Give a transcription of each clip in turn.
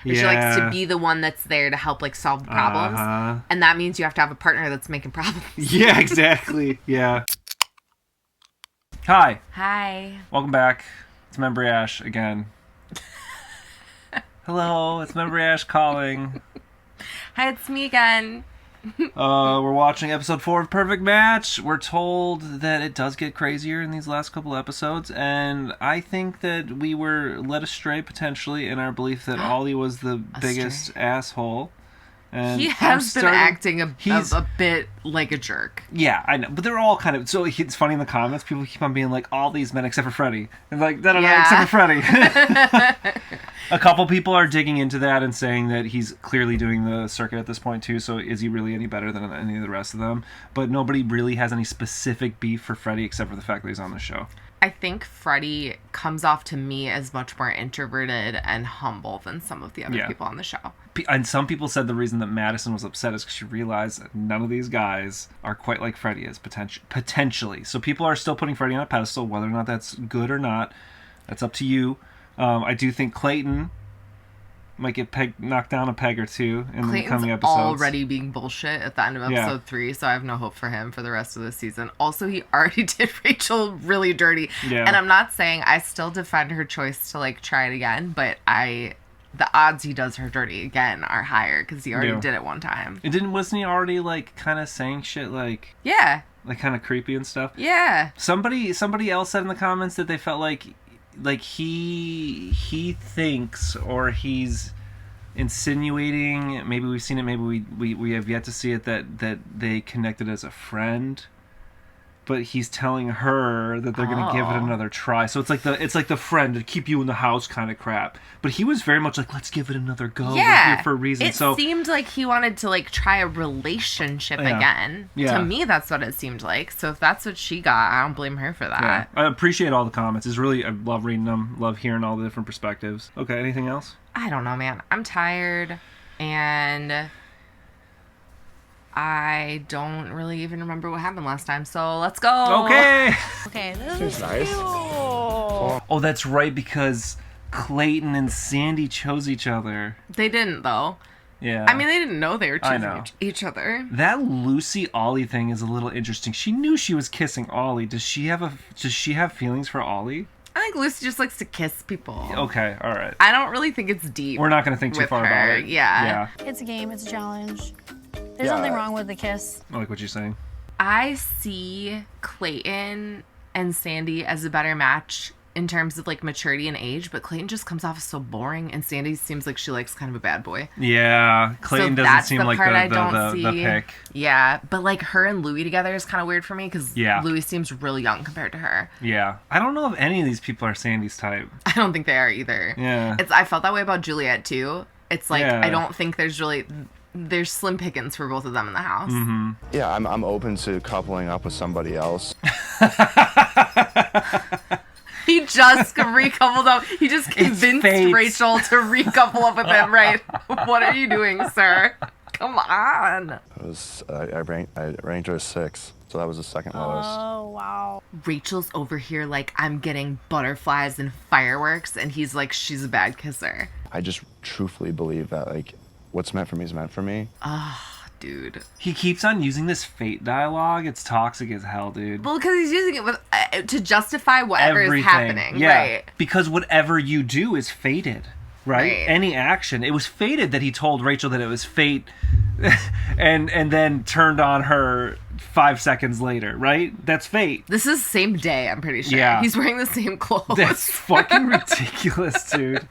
She likes to be the one that's there to help, like, solve the problems. And that means you have to have a partner that's making problems. Yeah, exactly. Yeah. Hi. Hi. Welcome back. It's Member Ash again. Hello, it's Member Ash calling. Hi, it's me again. We're watching episode 4 of Perfect Match. We're told that it does get crazier in these last couple episodes, and I think that we were led astray potentially in our belief that Ollie was the biggest asshole. And he has been acting a bit like a jerk. Yeah, I know. But they're all kind of... So it's funny in the comments, people keep on being like, all these men except for Freddy. And like, no, except for Freddy. A couple people are digging into that and saying that he's clearly doing the circuit at this point too, so is he really any better than any of the rest of them? But nobody really has any specific beef for Freddy except for the fact that he's on the show. I think Freddy comes off to me as much more introverted and humble than some of the other people on the show. And some people said the reason that Madison was upset is because she realized that none of these guys are quite like Freddy is, potentially. So people are still putting Freddy on a pedestal, whether or not that's good or not. That's up to you. I do think Clayton might get knocked down a peg or two in the coming episodes. Already being bullshit at the end of episode 3, so I have no hope for him for the rest of the season. Also, he already did Rachel really dirty. Yeah. And I'm not saying I still defend her choice to like try it again, but the odds he does her dirty again are higher because he already did it one time. Wasn't he already like kind of saying shit like like kind of creepy and stuff? Yeah. Somebody else said in the comments that they felt like he thinks, or he's insinuating, maybe we've seen it, maybe we have yet to see it, that they connected as a friend, but he's telling her that they're gonna give it another try. So it's like the friend to keep you in the house kind of crap. But he was very much like, let's give it another go. Yeah, we're here for a reason. It seemed like he wanted to like try a relationship again. Yeah. To me, that's what it seemed like. So if that's what she got, I don't blame her for that. Yeah. I appreciate all the comments. I love reading them. Love hearing all the different perspectives. Okay, anything else? I don't know, man. I'm tired, and I don't really even remember what happened last time, so let's go. Okay. Okay, this is nice. Cute. Oh, that's right, because Clayton and Sandy chose each other. They didn't, though. Yeah. I mean, they didn't know they were choosing each other. That Lucy-Ollie thing is a little interesting. She knew she was kissing Ollie. Does she have feelings for Ollie? I think Lucy just likes to kiss people. Okay, all right. I don't really think it's deep. We're not going to think too far about it. Yeah. It's a game. It's a challenge. There's nothing wrong with the kiss. I like what you're saying. I see Clayton and Sandy as a better match in terms of like maturity and age, but Clayton just comes off as so boring, and Sandy seems like she likes kind of a bad boy. Yeah, Clayton doesn't seem like the pick. Yeah, but like her and Louis together is kind of weird for me because Louis seems really young compared to her. Yeah, I don't know if any of these people are Sandy's type. I don't think they are either. Yeah, I felt that way about Juliet too. It's like I don't think there's slim pickings for both of them in the house. Mm-hmm. Yeah, I'm open to coupling up with somebody else. He just recoupled up. He just convinced Rachel to recouple up with him, right? What are you doing, sir? Come on. I ranked her 6, so that was the second lowest. Oh, wow. Rachel's over here like, I'm getting butterflies and fireworks, and he's like, she's a bad kisser. I just truthfully believe that, like, what's meant for me is meant for me. Dude. He keeps on using this fate dialogue. It's toxic as hell, dude. Well, because he's using it to justify whatever is happening. Yeah. Right. Because whatever you do is fated, right? Any action. It was fated that he told Rachel that it was fate and then turned on her 5 seconds later, right? That's fate. This is the same day, I'm pretty sure. Yeah. He's wearing the same clothes. That's fucking ridiculous, dude.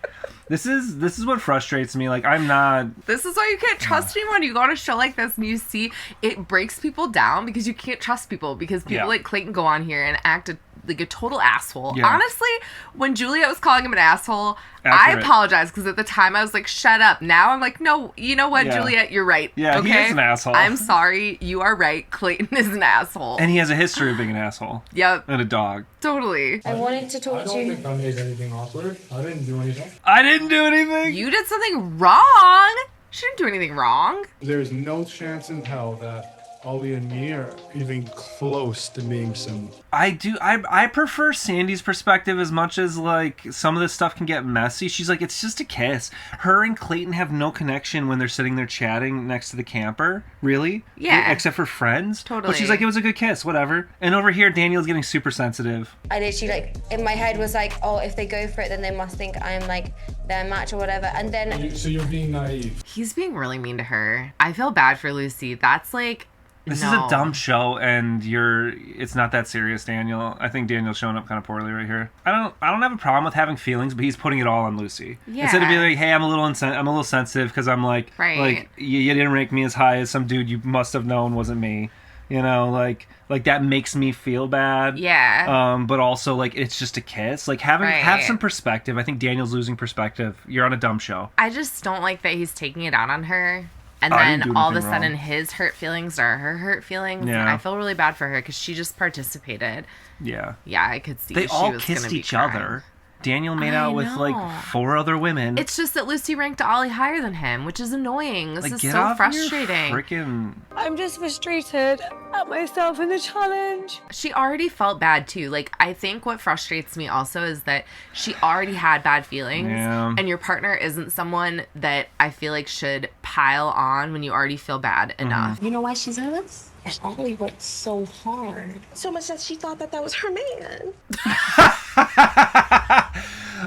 This is what frustrates me. Like, I'm not... This is why you can't trust anyone. You go on a show like this and you see it breaks people down because you can't trust people because people like Clayton go on here and act like a total asshole. Yeah. Honestly, when Juliet was calling him an asshole, I apologize because at the time I was like, shut up. Now I'm like, no, you know what, Juliet, you're right. Yeah, okay? He is an asshole. I'm sorry. You are right. Clayton is an asshole. And he has a history of being an asshole. Yep. And a dog. Totally. I wanted to talk to you. I don't think I made anything awkward. I didn't do anything. I didn't do anything? You did something wrong. She didn't do anything wrong. There's no chance in hell that Ollie and me are even close to being similar. I prefer Sandy's perspective as much as, like, some of this stuff can get messy. She's like, it's just a kiss. Her and Clayton have no connection when they're sitting there chatting next to the camper. Really? Yeah. Except for friends. Totally. But she's like, it was a good kiss, whatever. And over here, Daniel's getting super sensitive. I literally, like, in my head was like, oh, if they go for it, then they must think I'm, like, their match or whatever. And then... So you're being naive. He's being really mean to her. I feel bad for Lucy. That's like... This is a dumb show, and it's not that serious, Daniel. I think Daniel's showing up kind of poorly right here. I don't have a problem with having feelings, but he's putting it all on Lucy. Yeah. Instead of being like, hey, I'm a little sensitive because I'm like, right. Like you didn't rank me as high as some dude you must have known wasn't me. You know, like that makes me feel bad. Yeah. But also, like, it's just a kiss. Like, have some perspective. I think Daniel's losing perspective. You're on a dumb show. I just don't like that he's taking it out on her. And then all of a sudden his hurt feelings are her hurt feelings. Yeah. And I feel really bad for her because she just participated. Yeah. Yeah, I could see they all kissed each other. Daniel made out with like 4 other women. It's just that Lucy ranked Ollie higher than him, which is annoying. This is so frustrating. I'm just frustrated at myself in the challenge. She already felt bad too. Like, I think what frustrates me also is that she already had bad feelings, and your partner isn't someone that I feel like should pile on when you already feel bad enough. You know why she's nervous? Ollie worked so hard. So much that she thought that was her man.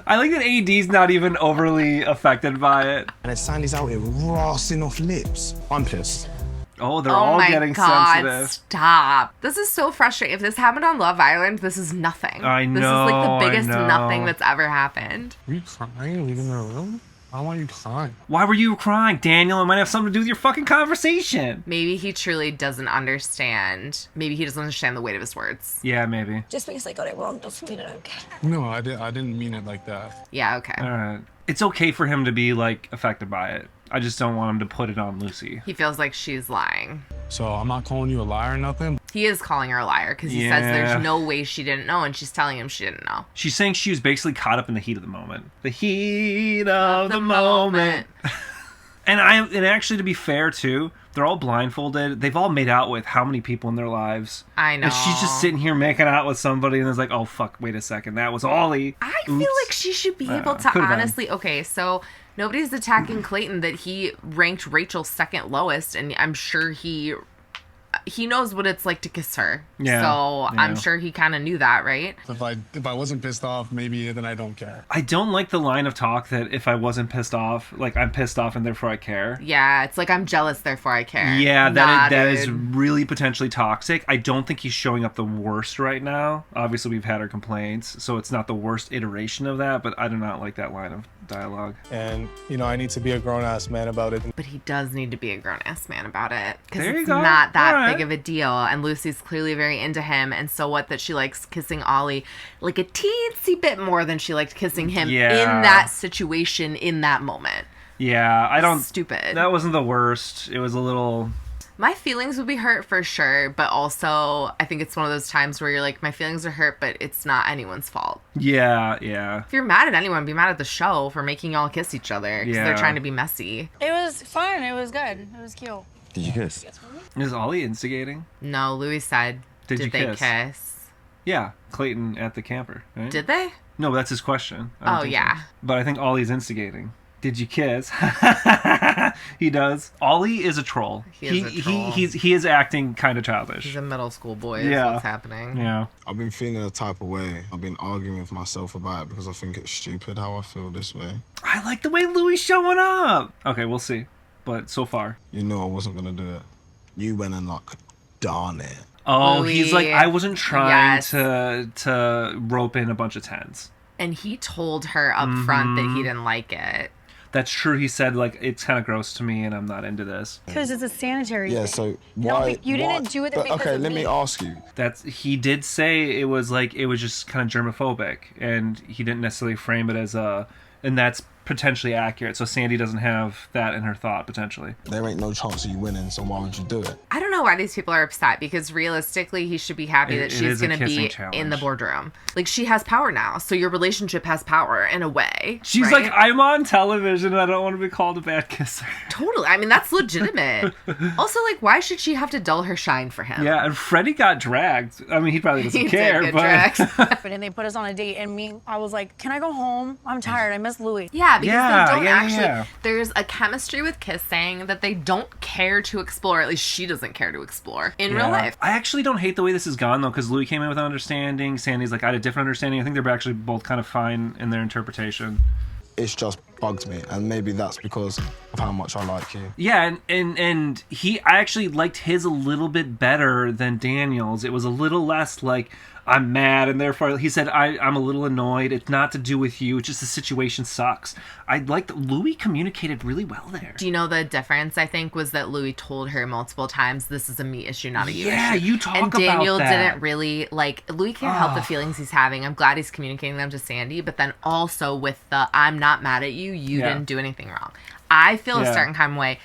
I like that AD's not even overly affected by it. And then Sandy's out here rassing off lips. I'm pissed. Oh, they're all getting sensitive. Stop. This is so frustrating. If this happened on Love Island, this is nothing. I know. This is like the biggest nothing that's ever happened. Are you crying leaving the room? Why are you crying? Why were you crying, Daniel? It might have something to do with your fucking conversation. Maybe he truly doesn't understand. Maybe he doesn't understand the weight of his words. Yeah, maybe. Just because I got it wrong doesn't mean I don't care. No, I didn't mean it like that. Yeah, okay. All right. It's okay for him to be, like, affected by it. I just don't want him to put it on Lucy. He feels like she's lying. So I'm not calling you a liar or nothing? He is calling her a liar because he says there's no way she didn't know, and she's telling him she didn't know. She's saying she was basically caught up in the heat of the moment. The heat of the moment. And actually, to be fair, too, they're all blindfolded. They've all made out with how many people in their lives? I know. And she's just sitting here making out with somebody, and it's like, oh, fuck, wait a second. That was Ollie. I feel like she should be able to honestly... Okay, so nobody's attacking Clayton that he ranked Rachel second lowest, and I'm sure he knows what it's like to kiss her. Yeah. So I'm sure he kind of knew that, right? If I wasn't pissed off, maybe then I don't care. I don't like the line of talk that if I wasn't pissed off, like I'm pissed off and therefore I care. Yeah, it's like I'm jealous, therefore I care. Yeah, that is really potentially toxic. I don't think he's showing up the worst right now. Obviously, we've had our complaints, so it's not the worst iteration of that, but I do not like that line of dialogue. And, I need to be a grown-ass man about it. But he does need to be a grown-ass man about it. Because it's not that big of a deal. And Lucy's clearly very into him. And so what that she likes kissing Ollie like a teensy bit more than she liked kissing him in that situation, in that moment. Yeah, Stupid. That wasn't the worst. It was a little... My feelings would be hurt for sure, but also I think it's one of those times where you're like, my feelings are hurt, but it's not anyone's fault. Yeah. If you're mad at anyone, be mad at the show for making y'all kiss each other because they're trying to be messy. It was fun. It was good. It was cute. Did you kiss? Is Ollie instigating? No, Louis said, did they kiss? Yeah, Clayton at the camper, right? Did they? No, but that's his question. Oh, yeah. So. But I think Ollie's instigating. Did you kiss? He does. Ollie is a troll. He is acting kind of childish. He's a middle school boy. Is what's happening. Yeah. I've been feeling a type of way. I've been arguing with myself about it because I think it's stupid how I feel this way. I like the way Louis showing up. Okay, we'll see. But so far. I wasn't going to do it. You went and darn it. Oh, Louis, he's like, I wasn't trying to rope in a bunch of tens. And he told her up front that he didn't like it. That's true. He said, it's kind of gross to me and I'm not into this. Because it's a sanitary thing. Yeah, so why... No, you didn't do it because okay, of let me ask you. He did say it was just kind of germophobic, and he didn't necessarily frame it as and that's potentially accurate. So Sandy doesn't have that in her thought, potentially. There ain't no chance of you winning, so why would you do it? I don't know. know why these people are upset, because realistically, he should be happy that she's going to be in the boardroom. Like, she has power now, so your relationship has power in a way. She's right? like, I'm on television and I don't want to be called a bad kisser. Totally. I mean, that's legitimate. Also, like, why should she have to dull her shine for him? Yeah, and Freddy got dragged. I mean, he probably doesn't care, but... And they put us on a date, and I was like, can I go home? I'm tired. I miss Louis. Yeah, because they don't actually... There's a chemistry with kissing that they don't care to explore. At least she doesn't care to explore in real life. I actually don't hate the way this has gone, though, because Louis came in with an understanding. Sandy's like, I had a different understanding. I think they're actually both kind of fine in their interpretation. It's just bugged me, and maybe that's because of how much I like you. Yeah, and I actually liked his a little bit better than Daniel's. It was a little less like, I'm mad, and therefore he said, I'm a little annoyed. It's not to do with you. It's just the situation sucks. I liked Louis communicated really well there. Do you know the difference, I think, was that Louis told her multiple times, this is a me issue, not a you issue. Yeah, you talk about that. And Daniel didn't really, like, Louis can't help the feelings he's having. I'm glad he's communicating them to Sandy, but then also with the, I'm not mad at you, you didn't do anything wrong. I feel a certain kind of way,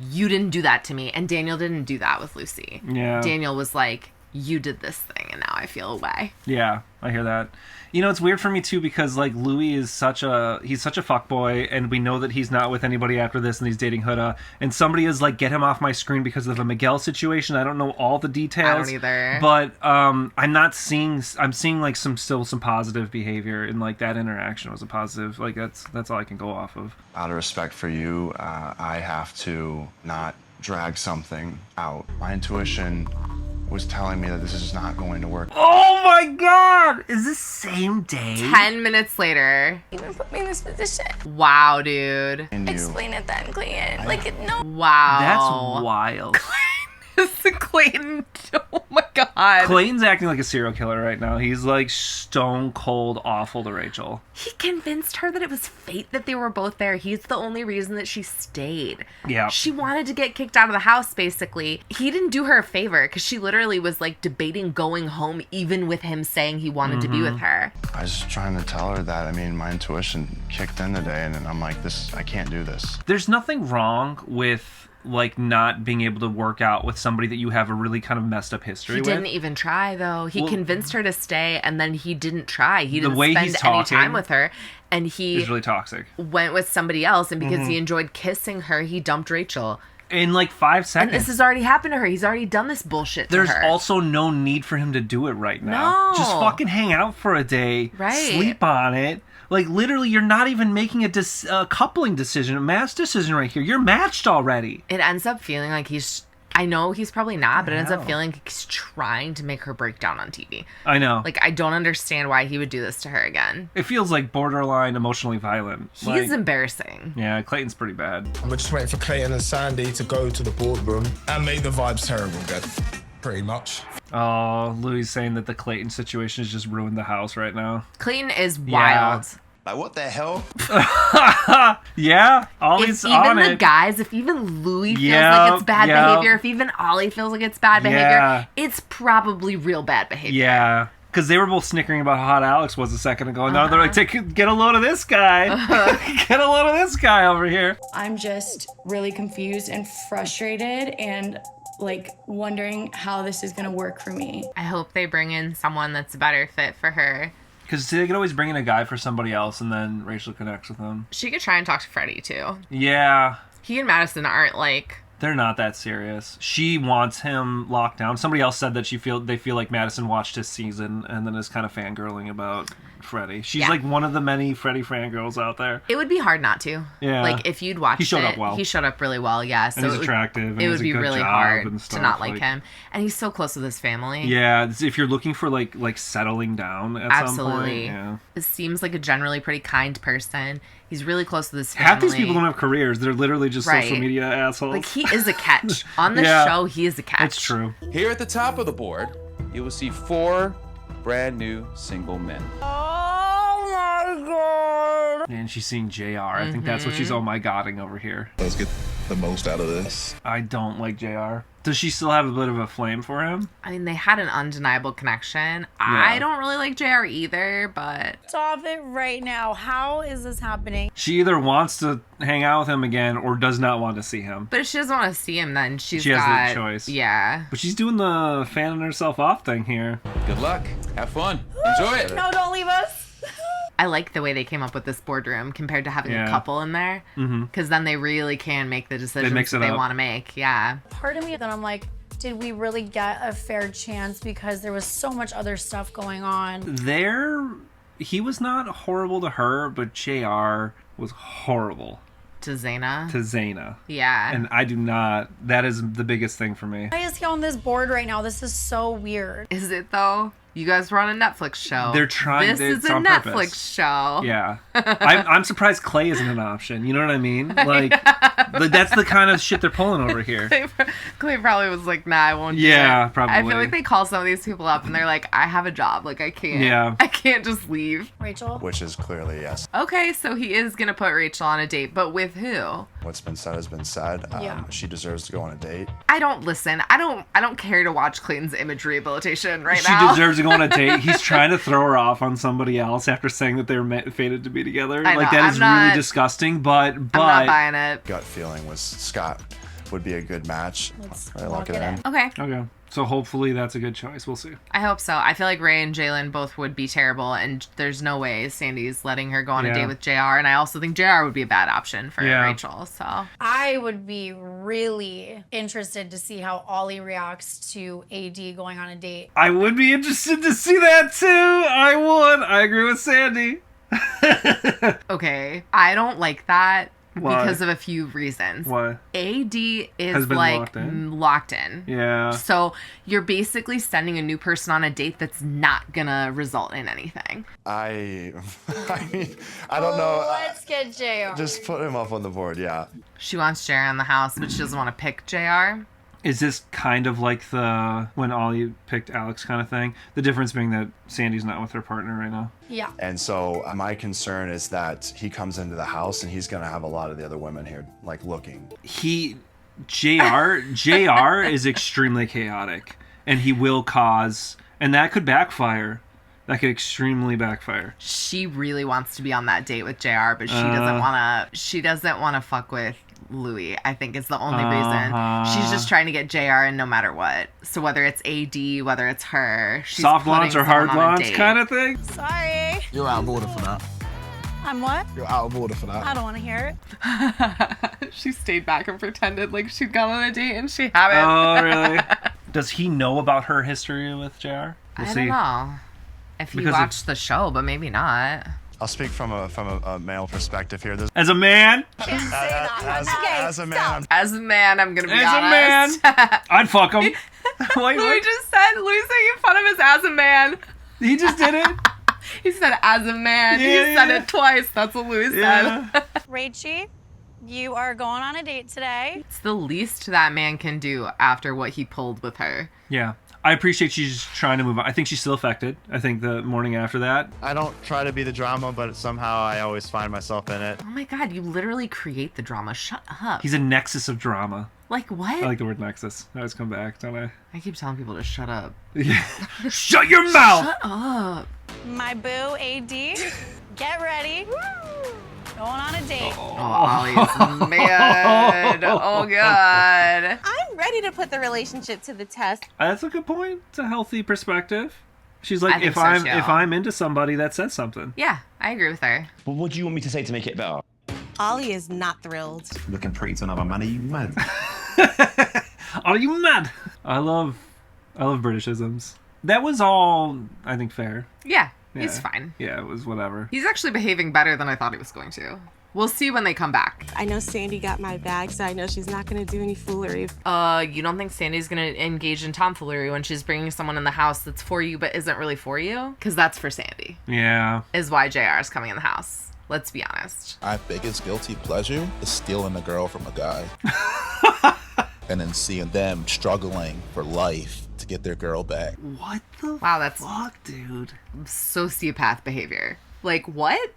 you didn't do that to me, and Daniel didn't do that with Lucy. Yeah. Daniel was like, you did this thing, and now I feel away. Yeah, I hear that. You know, it's weird for me, too, because, like, Louis is such a fuckboy, and we know that he's not with anybody after this, and he's dating Huda, and somebody is like, get him off my screen because of a Miguel situation. I don't know all the details. I don't either. But I'm seeing, like, some positive behavior, and, like, that interaction was a positive. Like, that's all I can go off of. Out of respect for you, I have to not drag something out. My intuition was telling me that this is not going to work. Oh my god! Is this same day? 10 minutes later. Even put me in this position. Wow, dude. Explain it then, Clayton. No. Wow. That's wild. Clayton. Oh my god. Clayton's acting like a serial killer right now. He's like stone cold awful to Rachel. He convinced her that it was fate that they were both there. He's the only reason that she stayed. Yeah. She wanted to get kicked out of the house, basically. He didn't do her a favor, because she literally was like debating going home, even with him saying he wanted to be with her. I was just trying to tell her that. I mean, my intuition kicked in today, and I'm like, I can't do this. There's nothing wrong with like not being able to work out with somebody that you have a really kind of messed up history with. He didn't even try, though. He convinced her to stay, and then he didn't try. He didn't spend any time with her, and he is really toxic. Went with somebody else, and because he enjoyed kissing her, he dumped Rachel. In like 5 seconds. And this has already happened to her. He's already done this bullshit to her. There's also no need for him to do it right now. No. Just fucking hang out for a day. Right. Sleep on it. Like, literally, you're not even making a coupling decision, a match decision right here. You're matched already. It ends up feeling like he's... I know he's probably not, but it ends up feeling like he's trying to make her break down on TV. I know. Like, I don't understand why he would do this to her again. It feels like borderline emotionally violent. He's embarrassing. Yeah, Clayton's pretty bad. We're just waiting for Clayton and Sandy to go to the boardroom and make the vibes terrible again. Pretty much. Oh, Louis saying that the Clayton situation has just ruined the house right now. Clayton is wild. Like, what the hell? Yeah, Ollie's on it. Even the guys, if even Louis feels like it's bad behavior, if even Ollie feels like it's bad behavior, it's probably real bad behavior. Yeah. Because they were both snickering about how hot Alex was a second ago. And now they're like, get a load of this guy. Get a load of this guy over here. I'm just really confused and frustrated and like wondering how this is going to work for me. I hope they bring in someone that's a better fit for her. Because they could always bring in a guy for somebody else and then Rachel connects with them. She could try and talk to Freddy, too. Yeah. He and Madison aren't, like... They're not that serious. She wants him locked down. Somebody else said that they feel like Madison watched his season and then is kind of fangirling about Freddy. She's like one of the many Freddy fangirls out there. It would be hard not to. Yeah. Like, if you'd watched it. He showed up well. He showed up really well, yeah. So and he's attractive. It would be really hard to not like like him. And he's so close with his family. Yeah. If you're looking for like settling down at some point. Yeah. It seems like a generally pretty kind person. He's really close with his family. Half these people don't have careers. They're literally just social media assholes. Like, he is a catch. On the show, he is a catch. It's true. Here at the top of the board, you will see 4 brand new single men. Oh my god. And she's seeing JR. I think that's what she's oh my godding over here. That was good. the most out of this. I don't like JR. Does she still have a bit of a flame for him? I mean, they had an undeniable connection. I don't really like JR either, but... Stop it right now. How is this happening? She either wants to hang out with him again or does not want to see him. But if she doesn't want to see him, then she has the choice. Yeah. But she's doing the fanning herself off thing here. Good luck. Have fun. Enjoy it. No, don't leave us. I like the way they came up with this boardroom compared to having a couple in there. Because then they really can make the decisions they want to make. Yeah. Part of me, then I'm like, did we really get a fair chance? Because there was so much other stuff going on. He was not horrible to her, but JR was horrible. To Zaina? To Zaina. Yeah. And I do not. That is the biggest thing for me. Why is he on this board right now? This is so weird. Is it though? You guys were on a Netflix show. They're trying. This is a Netflix show. Yeah, I'm surprised Clay isn't an option. You know what I mean? Like, that's the kind of shit they're pulling over here. Clay probably was like, "Nah, I won't." Yeah, probably. I feel like they call some of these people up and they're like, "I have a job. Like, I can't. Yeah. I can't just leave." Rachel. Which is clearly yes. Okay, so he is gonna put Rachel on a date, but with who? What's been said has been said. Yeah. She deserves to go on a date. I don't care to watch Clayton's image rehabilitation right now. She deserves to go on a date. He's trying to throw her off on somebody else after saying that they're fated to be together. Like, that is really disgusting, but... I'm not buying it. Gut feeling was Scott would be a good match. Let's lock it in. Okay. So hopefully that's a good choice. We'll see. I hope so. I feel like Ray and Jalen both would be terrible, and there's no way Sandy's letting her go on a date with JR, and I also think JR would be a bad option for Rachel, so. I would be really interested to see how Ollie reacts to AD going on a date. I would be interested to see that too. I would. I agree with Sandy. Okay. I don't like that. Why? Because of a few reasons. Why? AD is like locked in. Yeah. So you're basically sending a new person on a date that's not gonna result in anything. I mean, I don't know. Let's get JR. Just put him up on the board, yeah. She wants JR in the house, but she doesn't want to pick JR. Is this kind of like the when Ollie picked Alex kind of thing? The difference being that Sandy's not with her partner right now. Yeah. And so my concern is that he comes into the house and he's going to have a lot of the other women here, like, looking. JR is extremely chaotic, and he will cause, and that could backfire. That could extremely backfire. She really wants to be on that date with JR, but she doesn't want to fuck with Louis, I think is the only reason. She's just trying to get JR in no matter what. So whether it's AD, whether it's her, she's soft launch or hard launch kind of thing. Sorry. You're out of order for that. I'm what? You're out of order for that. I don't want to hear it. She stayed back and pretended like she'd gone on a date and she hadn't. Oh, really? Does he know about her history with JR? I don't know. If he watched the show, but maybe not. I'll speak from a male perspective here. As a man? As a man. As a man, I'm going to be honest. As a man, I'd fuck him. Louis just said, Louis making fun of his as a man. He just did it. He said as a man. Yeah, he said it twice. That's what Louis said. Rachie, you are going on a date today. It's the least that man can do after what he pulled with her. Yeah. I appreciate she's trying to move on. I think she's still affected. I think the morning after that. I don't try to be the drama, but somehow I always find myself in it. Oh my God, you literally create the drama. Shut up. He's a nexus of drama. Like what? I like the word nexus. I always come back, don't I? I keep telling people to shut up. Shut your mouth! Shut up. My boo, AD, get ready. Going on a date. Oh, Ollie's mad. Oh, God. I'm ready to put the relationship to the test. That's a good point. It's a healthy perspective. She's like, if so, I'm into somebody, that says something. Yeah, I agree with her. But what do you want me to say to make it better? Ollie is not thrilled. Looking pretty to another man. Are you mad? Are you mad? I love Britishisms. That was all, I think, fair. Yeah. He's fine. Yeah, it was whatever. He's actually behaving better than I thought he was going to. We'll see when they come back. I know Sandy got my bag, so I know she's not going to do any foolery. You don't think Sandy's going to engage in tomfoolery when she's bringing someone in the house that's for you but isn't really for you? Because that's for Sandy. Yeah. Is why JR is coming in the house. Let's be honest. My biggest guilty pleasure is stealing a girl from a guy. And then seeing them struggling for life to get their girl back. What the fuck, dude? Sociopath behavior. Like, what?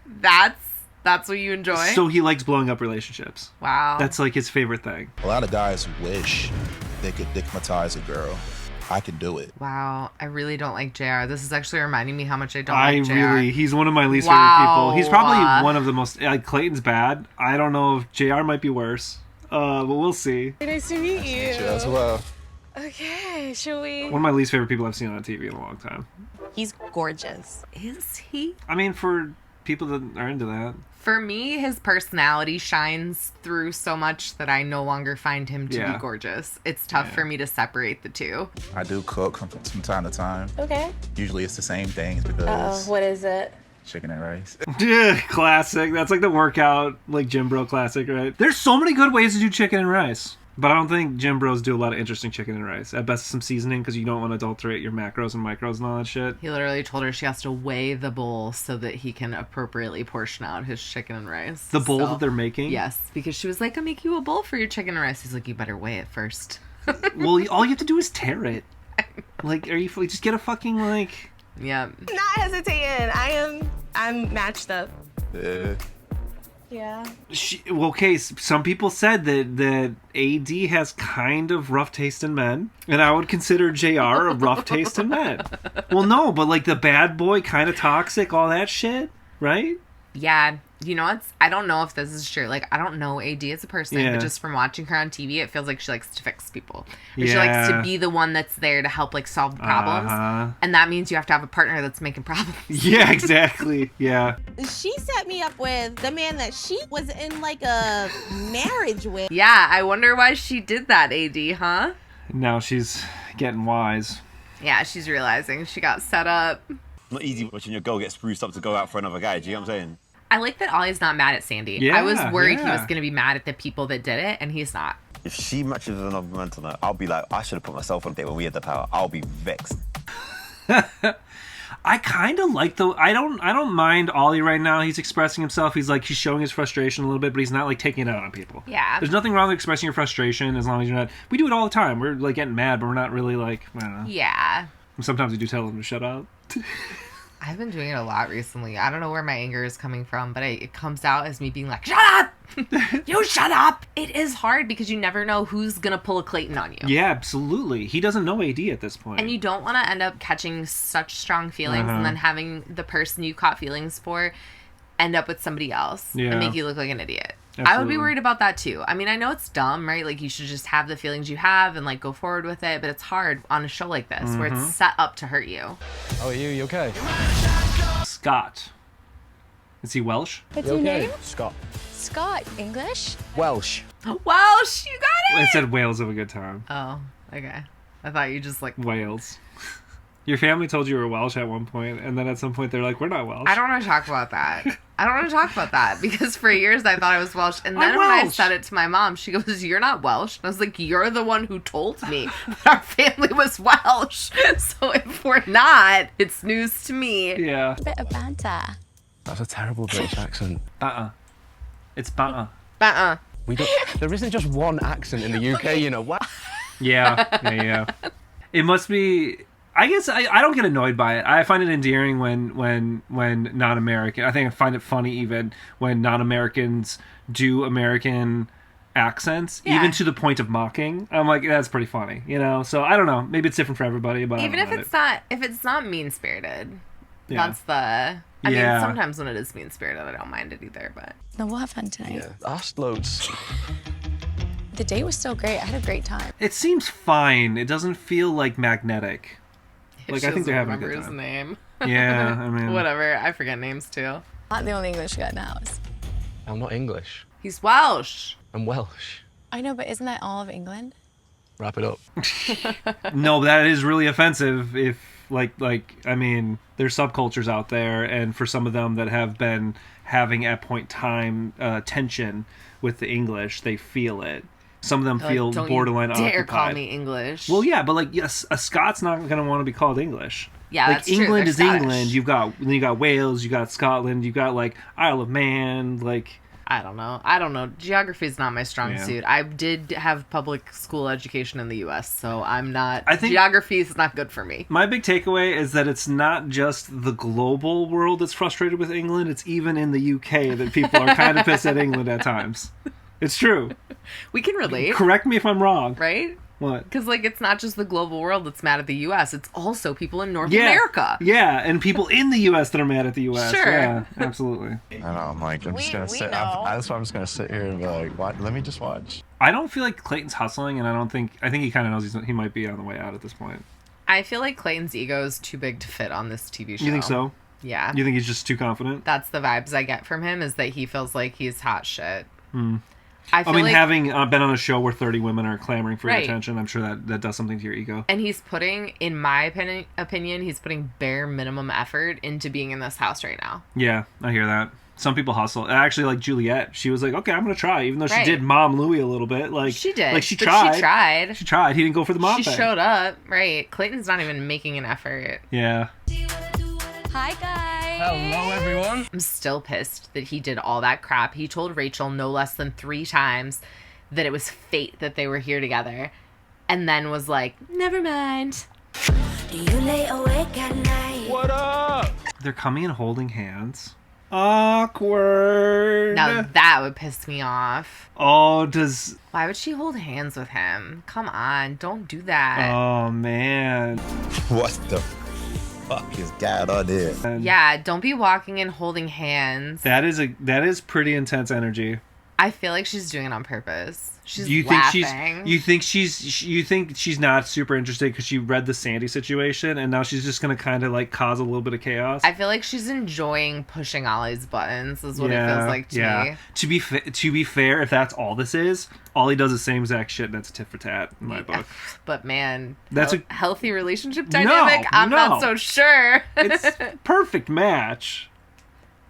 That's That's what you enjoy? So he likes blowing up relationships. Wow. That's like his favorite thing. A lot of guys wish they could dickmatize a girl. I can do it. Wow, I really don't like JR. This is actually reminding me how much I don't like JR. He's one of my least favorite people. He's probably one of the most, like, Clayton's bad. I don't know if JR might be worse, but we'll see. Nice to meet you. As well. Okay, shall we? One of my least favorite people I've seen on TV in a long time. He's gorgeous. Is he? I mean, for people that are into that. For me, his personality shines through so much that I no longer find him to be gorgeous. It's tough for me to separate the two. I do cook from time to time. Okay. Usually it's the same things because what is it? chicken and rice. Yeah, classic. That's like the workout, like gym bro classic, right? There's so many good ways to do chicken and rice. But I don't think gym bros do a lot of interesting chicken and rice. At best, some seasoning because you don't want to adulterate your macros and micros and all that shit. He literally told her she has to weigh the bowl so that he can appropriately portion out his chicken and rice. The bowl that they're making? Yes, because she was like, I'll make you a bowl for your chicken and rice. He's like, you better weigh it first. Well, all you have to do is tear it. Like, just get a fucking, like... Yeah. Not hesitating. I'm matched up. Yeah. Okay, some people said that AD has kind of rough taste in men, and I would consider JR a rough taste in men. Well, no, but like the bad boy, kind of toxic, all that shit, right? Yeah, you know what's... I don't know if this is true. Like, I don't know AD as a person, but just from watching her on TV, it feels like she likes to fix people. Or she likes to be the one that's there to help, like, solve the problems. And that means you have to have a partner that's making problems. Yeah, exactly. Yeah. She set me up with the man that she was in, like, a marriage with. Yeah, I wonder why she did that, AD, huh? Now she's getting wise. Yeah, she's realizing she got set up. Not easy watching your girl get spruced up to go out for another guy. Do you know what I'm saying? I like that Ollie's not mad at Sandy. Yeah, I was worried he was going to be mad at the people that did it, and he's not. If she matches another man tonight, I'll be like, I should have put myself on a date when we had the power. I'll be vexed. I kind of like I don't mind Ollie right now. He's expressing himself. He's showing his frustration a little bit, but he's not like taking it out on people. Yeah. There's nothing wrong with expressing your frustration as long as you're not. We do it all the time. We're like getting mad, but we're not really like, I don't know. Yeah. Sometimes we do tell them to shut up. I've been doing it a lot recently. I don't know where my anger is coming from, but it comes out as me being like, shut up! You shut up! It is hard because you never know who's going to pull a Clayton on you. Yeah, absolutely. He doesn't know AD at this point. And you don't want to end up catching such strong feelings and then having the person you caught feelings for end up with somebody else and make you look like an idiot. Absolutely. I would be worried about that too. I mean, I know it's dumb, right? Like, you should just have the feelings you have and, like, go forward with it. But it's hard on a show like this where it's set up to hurt you. How are you? You okay? Scott. Is he Welsh? What's your name? Scott. Scott. English? Welsh. Welsh, you got it! It said Wales of a good time. Oh, okay. I thought you just, like... Wales. Your family told you were Welsh at one point, and then at some point they're like, we're not Welsh. I don't want to talk about that. I don't want to talk about that because for years I thought I was Welsh. And then when I said it to my mom, she goes, you're not Welsh. And I was like, you're the one who told me that our family was Welsh. So if we're not, it's news to me. Yeah. A bit of banter. That's a terrible British accent. Batter. It's batter. Batter. There isn't just one accent in the UK, you know. What? Yeah. It must be... I guess I don't get annoyed by it. I find it endearing when non-American... I think I find it funny even when non-Americans do American accents, even to the point of mocking. I'm like, that's pretty funny, you know? So I don't know. Maybe it's different for everybody, but even if it's not mean-spirited. Yeah. That's the... I mean, sometimes when it is mean-spirited, I don't mind it either, but... No, we'll have fun tonight. Yeah, asked loads. The date was still great. I had a great time. It seems fine. It doesn't feel like magnetic. Like, I think they're having a good time. His name. Yeah, I mean... Whatever. I forget names, too. Not the only English guy in the house. I'm not English. He's Welsh. I'm Welsh. I know, but isn't that all of England? Wrap it up. No, that is really offensive if, I mean, there's subcultures out there, and for some of them that have been having at point time tension with the English, they feel it. Some of them feel borderline occupied. Don't dare call me English. Well, yeah, but yes, a Scott's not going to want to be called English. Yeah, like, that's England true. is England. You got Wales. You got Scotland. You got Isle of Man. I don't know. Geography is not my strong suit. I did have public school education in the U.S., so I'm not... I think geography is not good for me. My big takeaway is that it's not just the global world that's frustrated with England. It's even in the UK that people are kind of pissed at England at times. It's true. We can relate. Correct me if I'm wrong. Right? What? Because, like, it's not just the global world that's mad at the U.S. It's also people in North America. Yeah, and people in the U.S. that are mad at the U.S. Sure. Yeah, absolutely. I know, I'm like, I'm just going to sit. That's why I'm just going to sit here and be like, what? Let me just watch. I don't feel like Clayton's hustling, and I think he kind of knows he might be on the way out at this point. I feel like Clayton's ego is too big to fit on this TV show. You think so? Yeah. You think he's just too confident? That's the vibes I get from him, is that he feels like he's hot shit. I mean, having been on a show where 30 women are clamoring for your attention, I'm sure that does something to your ego. And he's putting, in my opinion, he's putting bare minimum effort into being in this house right now. Yeah, I hear that. Some people hustle. Actually, like Juliet, she was like, okay, I'm going to try, even though she did mom Louis a little bit. Like, she did. Like, she tried. She tried. He didn't go for the mom She thing. showed up. Right. Clayton's not even making an effort. Yeah. Hi, guys. Hello, everyone. I'm still pissed that he did all that crap. He told Rachel no less than 3 times that it was fate that they were here together, and then was like, never mind. Do you lay awake at night? What up? They're coming and holding hands. Awkward. Now that would piss me off. Oh, why would she hold hands with him? Come on, don't do that. Oh, man. What the fuck is going on there? Yeah, don't be walking and holding hands. That is pretty intense energy. I feel like she's doing it on purpose. She's you laughing. You think she's not super interested because she read the Sandy situation and now she's just gonna kind of like cause a little bit of chaos? I feel like she's enjoying pushing Ollie's buttons. Is what it feels like to me. To be fair, if that's all this is, Ollie does the same exact shit. And that's tit for tat in my book. But man, that's a healthy relationship dynamic. I'm not so sure. It's perfect match.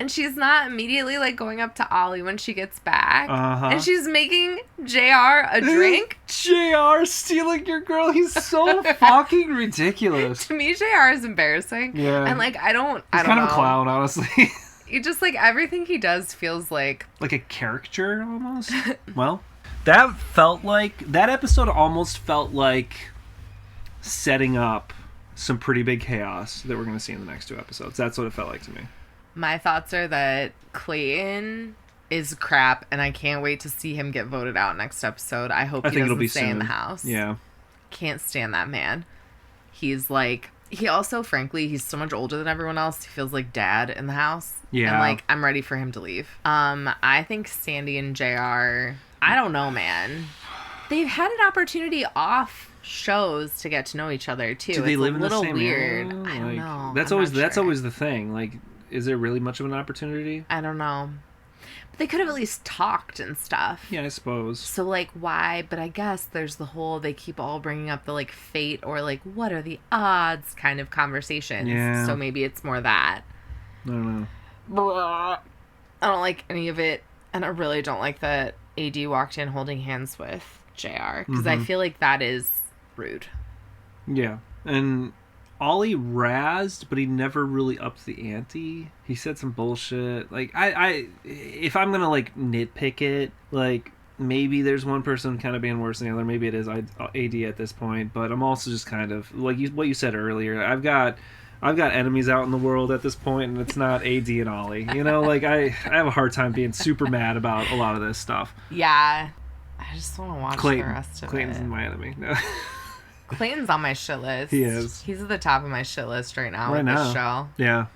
And she's not immediately like going up to Ollie when she gets back. And she's making JR a drink. JR stealing your girl. He's so fucking ridiculous. To me, JR is embarrassing. Yeah. And like, I don't He's kind know. of a clown, honestly. It just like everything he does feels like a caricature almost. Well, that episode almost felt like setting up some pretty big chaos that we're going to see in the next 2 episodes. That's what it felt like to me. My thoughts are that Clayton is crap, and I can't wait to see him get voted out next episode. I hope he doesn't stay in the house. Yeah. Can't stand that man. He's like, he also, frankly, he's so much older than everyone else. He feels like dad in the house. Yeah. And like, I'm ready for him to leave. I think Sandy and JR, I don't know, man. They've had an opportunity off shows to get to know each other too. Do they live in the same weird. area? I don't know. That's always the thing. Like, is there really much of an opportunity? I don't know. But they could have at least talked and stuff. Yeah, I suppose. So, like, why? But I guess there's the whole, they keep all bringing up the, like, fate or, like, what are the odds kind of conversations. Yeah. So maybe it's more that. I don't know. I don't like any of it. And I really don't like that AD walked in holding hands with JR. Because I feel like that is rude. Yeah. And Ollie razzed, but he never really upped the ante. He said some bullshit. Like, I if I'm gonna like nitpick it, like maybe there's one person kind of being worse than the other. Maybe it is AD at this point, but I'm also just kind of like what you said earlier. I've got enemies out in the world at this point, and it's not AD and Ollie. You know, like I have a hard time being super mad about a lot of this stuff. Yeah, I just want to watch the rest of Clayton's it. my enemy. No. Clayton's on my shit list. He is. He's at the top of my shit list right now with this show. Yeah.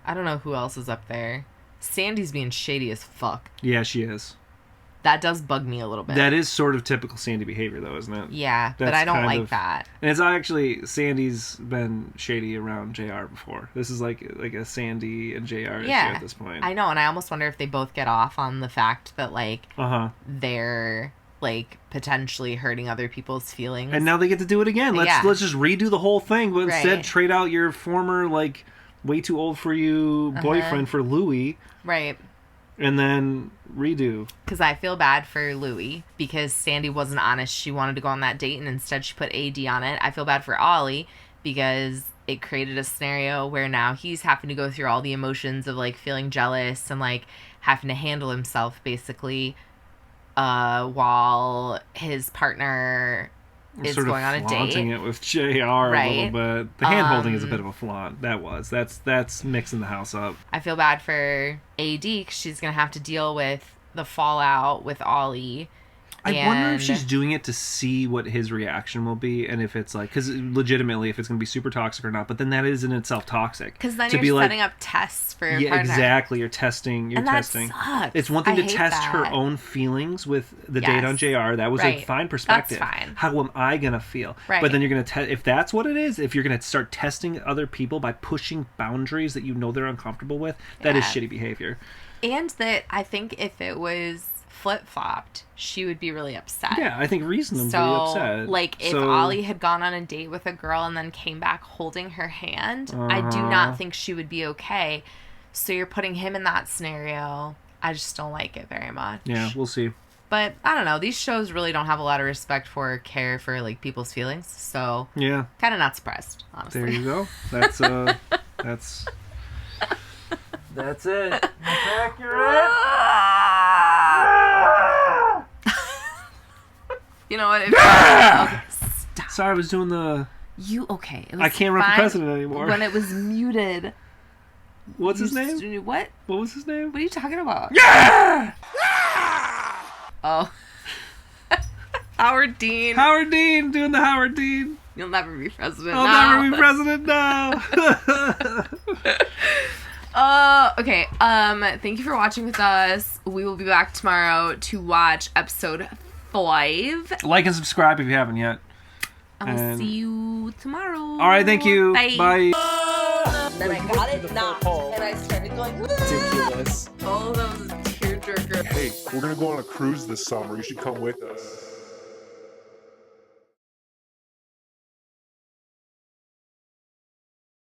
I don't know who else is up there. Sandy's being shady as fuck. Yeah, she is. That does bug me a little bit. That is sort of typical Sandy behavior, though, isn't it? Yeah, but I don't like that. And it's actually, Sandy's been shady around JR before. This is like a Sandy and JR issue at this point. I know, and I almost wonder if they both get off on the fact that, like, they're like potentially hurting other people's feelings. And now they get to do it again. Let's just redo the whole thing, but instead trade out your former like way too old for you boyfriend for Louis. Right. And then redo. Because I feel bad for Louis because Sandy wasn't honest. She wanted to go on that date and instead she put AD on it. I feel bad for Ollie because it created a scenario where now he's having to go through all the emotions of like feeling jealous and like having to handle himself basically while his partner is sort going on a date. Flaunting it with JR a little bit. The hand holding is a bit of a flaunt. That's mixing the house up. I feel bad for AD because she's gonna have to deal with the fallout with Ollie. I wonder if she's doing it to see what his reaction will be, and if it's like, because legitimately, if it's going to be super toxic or not. But then that is in itself toxic. Because then you're setting up tests for your partner. Exactly. You're testing. That sucks. It's one thing to test her own feelings with the date on JR. That was a fine perspective. That's fine. How am I going to feel? Right. But then you're going to test, if that's what it is, if you're going to start testing other people by pushing boundaries that you know they're uncomfortable with, that is shitty behavior. And that I think if it was flip-flopped, she would be really upset. Yeah, I think reasonably upset. Like, if Ollie had gone on a date with a girl and then came back holding her hand, I do not think she would be okay. So you're putting him in that scenario. I just don't like it very much. Yeah, we'll see. But, I don't know. These shows really don't have a lot of respect for or care for, like, people's feelings. So, yeah, kind of not surprised, honestly. There you go. That's That's it. That's accurate. You know what? Okay, stop. Sorry, I was doing the... Okay. It was I can't run for president anymore. When it was muted. What's his name? What? What was his name? What are you talking about? Yeah! Oh. Howard Dean. Howard Dean, doing the Howard Dean. You'll never be president I'll never be president now. Okay. Thank you for watching with us. We will be back tomorrow to watch episode 5. Like and subscribe if you haven't yet. I'll see you tomorrow. All right, thank you. Bye. Then I got it knocked, and I started going, Ridiculous. Oh, that was a tearjerker. Hey, we're gonna go on a cruise this summer. You should come with us.